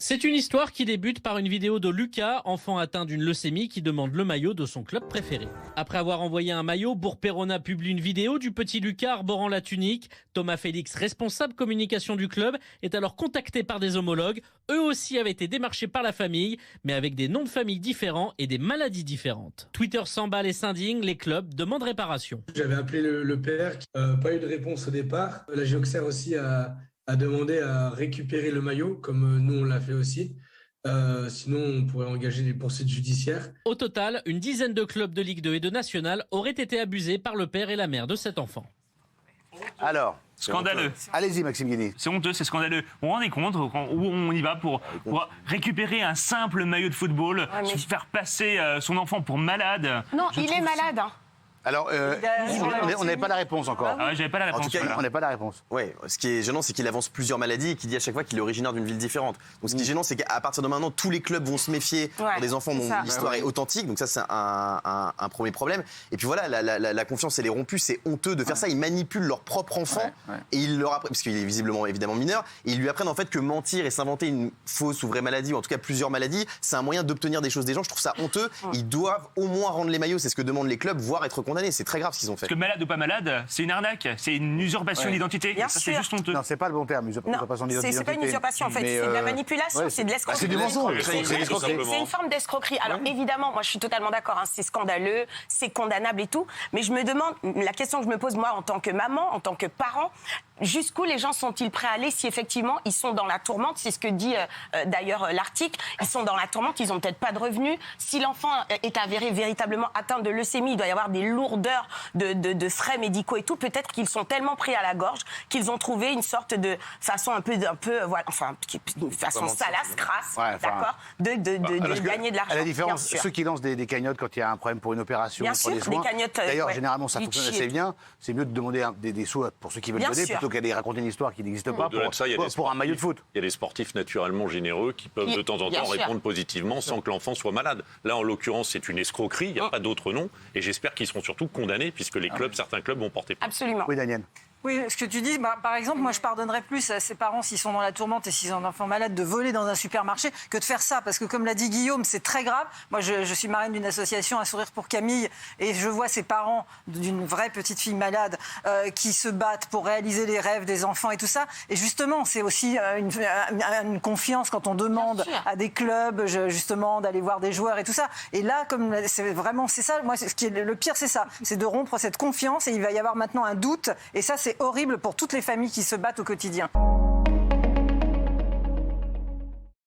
C'est une histoire qui débute par une vidéo de Lucas, enfant atteint d'une leucémie qui demande le maillot de son club préféré. Après avoir envoyé un maillot, Bourg-Perona publie une vidéo du petit Lucas arborant la tunique. Thomas Félix, responsable communication du club, est alors contacté par des homologues. Eux aussi avaient été démarchés par la famille, mais avec des noms de famille différents et des maladies différentes. Twitter s'emballe et s'indigne, les clubs demandent réparation. J'avais appelé le père, pas eu de réponse au départ. La Géoxer aussi a demandé à récupérer le maillot, comme nous on l'a fait aussi. Sinon, on pourrait engager des poursuites judiciaires. Au total, une dizaine de clubs de Ligue 2 et de National auraient été abusés par le père et la mère de cet enfant. Alors, scandaleux. Allez-y, Maxime Guény. C'est honteux, c'est scandaleux. Vous vous rendez compte où on y va pour récupérer un simple maillot de football, se faire passer son enfant pour malade. Non, il est malade. Hein. Alors, on n'avait pas la réponse encore. Ah ouais, j'avais pas la réponse. En tout cas, On n'a pas la réponse. Ouais, ce qui est gênant, c'est qu'il avance plusieurs maladies et qu'il dit à chaque fois qu'il est originaire d'une ville différente. Donc ce qui est gênant, c'est qu'à partir de maintenant, tous les clubs vont se méfier pour des enfants dont l'histoire est authentique. Donc ça, c'est un premier problème. Et puis voilà, la confiance, elle est rompue. C'est honteux de faire ça. Ils manipulent leur propre enfant et ils leur apprennent, parce qu'il est visiblement évidemment mineur, et ils lui apprennent en fait que mentir et s'inventer une fausse ou vraie maladie, ou en tout cas plusieurs maladies, c'est un moyen d'obtenir des choses des gens. Je trouve ça honteux. Ils doivent au moins rendre les maillots. C'est ce que demandent les clubs, voire être condamnés. C'est très grave ce qu'ils ont fait. Parce que malade ou pas malade, c'est une arnaque, c'est une usurpation d'identité. Bien Ça, sûr. c'est juste honteux. Non, c'est pas le bon terme, usurpation d'identité. C'est pas une usurpation en fait, c'est de la manipulation, c'est de l'escroquerie. C'est du mensonge. C'est une forme d'escroquerie. Alors évidemment, moi je suis totalement d'accord, hein, c'est scandaleux, c'est condamnable et tout, mais je me demande, la question que je me pose moi en tant que maman, en tant que parent, jusqu'où les gens sont-ils prêts à aller si effectivement ils sont dans la tourmente, c'est ce que dit d'ailleurs l'article, ils sont dans la tourmente, ils ont peut-être pas de revenus, si l'enfant est avéré véritablement atteint de leucémie, il doit y avoir des lourdeurs de frais médicaux et tout, peut-être qu'ils sont tellement pris à la gorge qu'ils ont trouvé une sorte de façon un peu voilà, enfin une façon salace, crasse, d'accord, de gagner de l'argent. À la différence, ceux qui lancent des cagnottes quand il y a un problème pour une opération, bien pour sûr, des soins, des cagnottes, d'ailleurs généralement ça fonctionne assez bien, c'est mieux de demander des sous pour ceux qui veulent donner plutôt qu'aller raconter une histoire qui n'existe pas pour un maillot de foot. Il y a des sportifs naturellement généreux qui peuvent de temps en temps répondre positivement sans que l'enfant soit malade. Là en l'occurrence c'est une escroquerie, il n'y a pas d'autre nom et j'espère qu'ils seront surtout condamnés puisque les clubs, certains clubs vont porter plainte. Absolument. Oui, Daniel. Oui, ce que tu dis, par exemple, moi je pardonnerais plus à ses parents s'ils sont dans la tourmente et s'ils ont un enfant malade de voler dans un supermarché que de faire ça. Parce que comme l'a dit Guillaume, c'est très grave. Moi je suis marraine d'une association Un Sourire pour Camille et je vois ces parents d'une vraie petite fille malade qui se battent pour réaliser les rêves des enfants et tout ça. Et justement, c'est aussi une confiance quand on demande à des clubs justement d'aller voir des joueurs et tout ça. Et là, comme c'est ça, moi ce qui est le pire, c'est ça. C'est de rompre cette confiance et il va y avoir maintenant un doute. Et ça, c'est horrible pour toutes les familles qui se battent au quotidien.